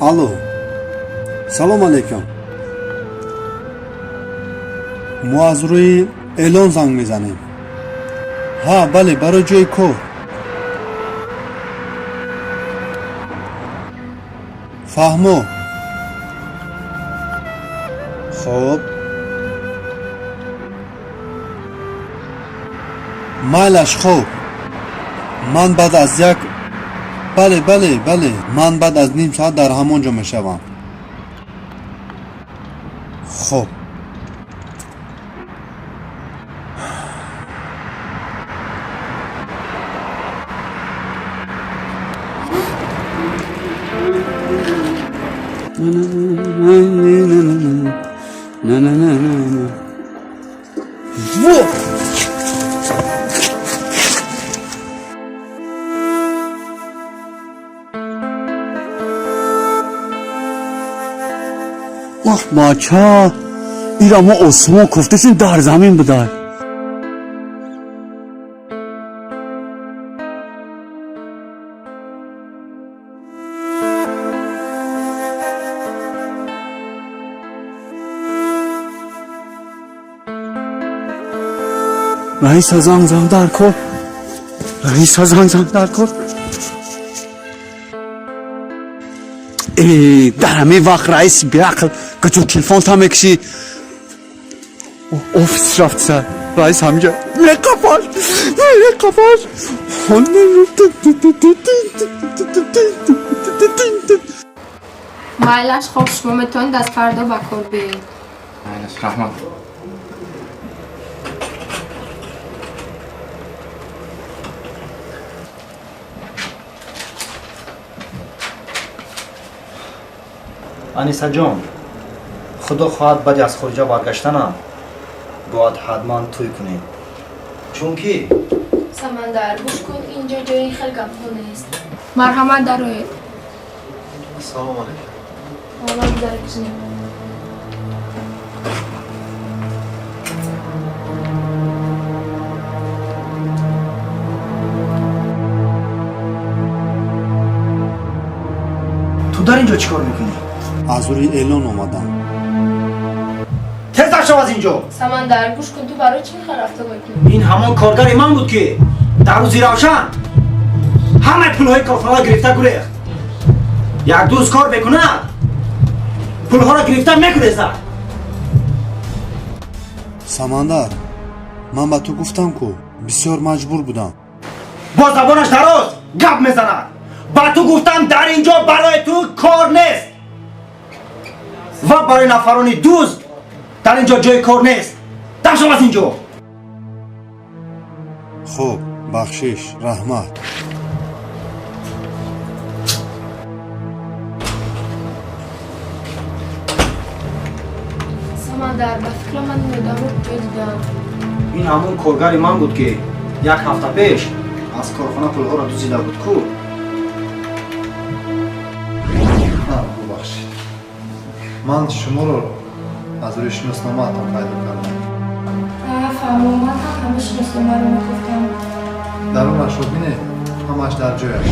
الو سلام علیکم. ما از روی اعلان زنگ میزنیم. ها بله برای جای کار. فهمو. خب مالش خوب. من بعد از یک بله من بعد از نیم ساعت در همونجا میشوم. خب ماچا ایرا ما اسمو کفتشون در زمین بدار. رئیس زنگ در کن. رئیس زنگ در کن. در همین وقت رئیس بیعقل کجا تلفن تا میکشی ofis رفت سر. رئیس همینجا میره قفاش مایلش خوب شما میتونید از فردا بکار بیایید. مایلش رحمت. انیسه جان، خدا خواهد بعد از خروج برگشتنم باید حتما توی کنیم. چون که سمندر گوش کن، اینجا جای خیلی گپ‌ها نیست. مرحمت دارید. السلام علیکم. حالا درکشیم. تو در اینجا چیکار میکنی؟ از روی اعلان اومدم. تر شو از اینجا. سمندر گوش کن، تو برای چی میخوای رفته بکنی؟ این همان کارگر من بود که در روزی روشن همه پولهای کارخانه گرفته گریخت. یک دوست کار بکنه پولها را گرفته میگریزد. سمندر من به تو گفتم که بسیار مجبور بودم. با زبانش دراز گپ میزند. با تو گفتم در اینجا برای تو کار نیست و برای نفران دوست در اینجا جای کار نیست. در شو از اینجا. خب بخشش رحمت. سمندر به فکر من میدم رو دیدم. این همون کارگر من بود که یک هفته پیش از کارخانه پولها را دزدیده بود کو. ببخشید. من شما رو از روی شناسنامه اتم پیدا کردم. فهمو، من هم همه شناسنامه رو میگفتم. درونش رو بینه همش در جایش.